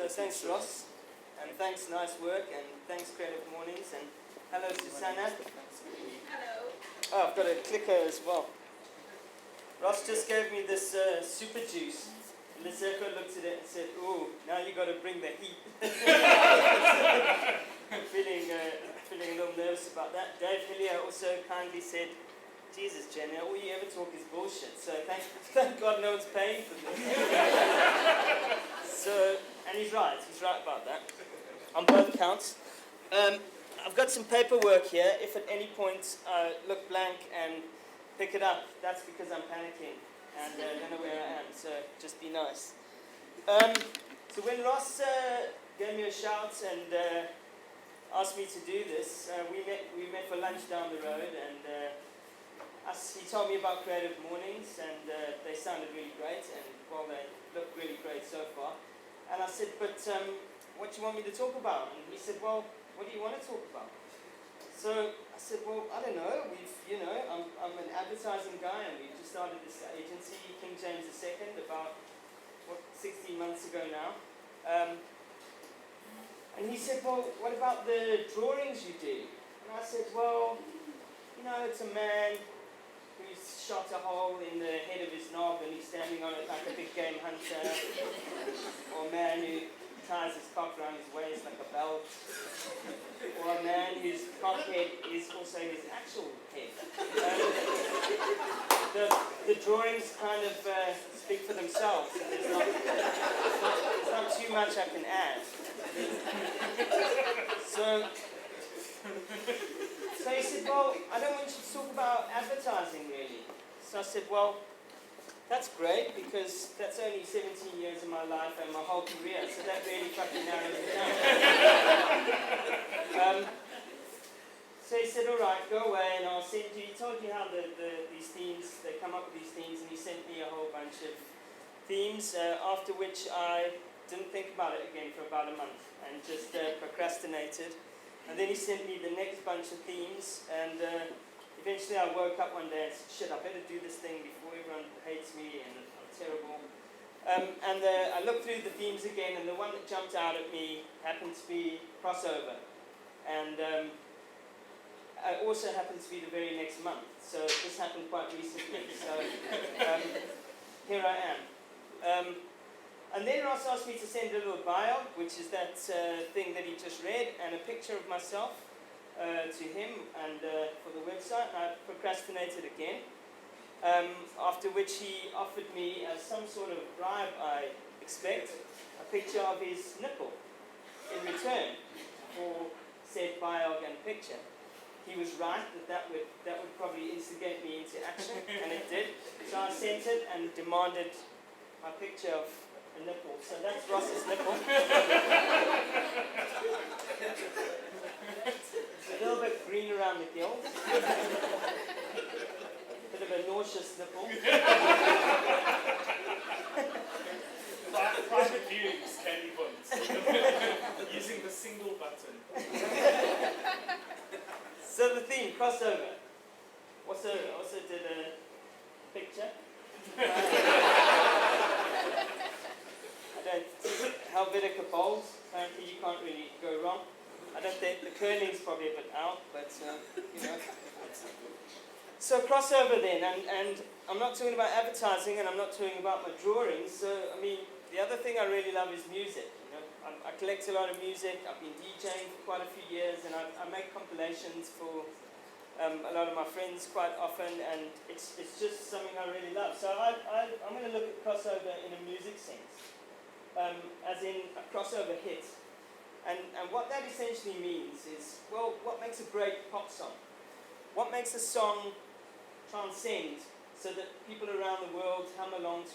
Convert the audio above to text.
So thanks Ross, and thanks Nice Work, and thanks Creative Mornings, and hello Susanna. Hello. Oh, I've got a clicker as well. Ross just gave me this super juice. And Liseko looked at it and said, "Ooh, now you got to bring the heat." feeling a little nervous about that. Dave Hillier also kindly said, "Jesus, Jenner, all you ever talk is bullshit." So thank God no one's paying for this. So, and he's right about that, on both counts. I've got some paperwork here. If at any point I look blank and pick it up, that's because I'm panicking and don't know where I am, so just be nice. So when Ross gave me a shout and asked me to do this, we met for lunch down the road, and he told me about Creative Mornings, and they sounded really great, and well, they look really great so far. And I said, "But what do you want me to talk about?" And he said, "Well, what do you want to talk about?" So I said, "Well, I don't know. I'm an advertising guy, and we just started this agency, King James II, about 16 months ago now." And he said, "Well, what about the drawings you do?" And I said, "Well, it's a man who's shot a hole in the head of his knob and he's standing on it like a big game hunter, or a man who ties his cock around his waist like a belt, or a man whose cock head is also his actual head." The drawings kind of speak for themselves, and there's not too much I can add. So he said, "Well, I don't want you to talk about advertising, really." So I said, "Well, that's great, because that's only 17 years of my life and my whole career, so that really fucking narrows it down." So he said, "All right, go away, and I'll send you." He told you how these themes, they come up with these themes, and he sent me a whole bunch of themes, after which I didn't think about it again for about a month, and just procrastinated. And then he sent me the next bunch of themes, and eventually I woke up one day and said, "Shit, I better do this thing before everyone hates me and I'm terrible." And I looked through the themes again, and the one that jumped out at me happened to be crossover. And it also happened to be the very next month. So this happened quite recently. So here I am. And then Ross asked me to send a little bio, which is that thing that he just read, and a picture of myself to him and for the website. And I procrastinated again, after which he offered me, as some sort of bribe, I expect, a picture of his nipple in return for said biog and picture. He was right that would probably instigate me into action, and it did. So I sent it and demanded my picture of a nipple. So that's Ross's nipple. It's a little bit green around the gills. Bit of a nauseous nipple. Private viewings can be buttons. Using the single button. So the theme, crossover. Also did a picture. Helvetica bowls, apparently you can't really go wrong. I don't think the curling's probably a bit out, but So crossover then, and I'm not talking about advertising, and I'm not talking about my drawings. So I mean, the other thing I really love is music. I collect a lot of music. I've been DJing for quite a few years, and I make compilations for a lot of my friends quite often, and it's just something I really love. So I'm going to look at crossover in a music sense. As in a crossover hit. And what that essentially means is, well, what makes a great pop song? what makes a song transcend so that people around the world hum along to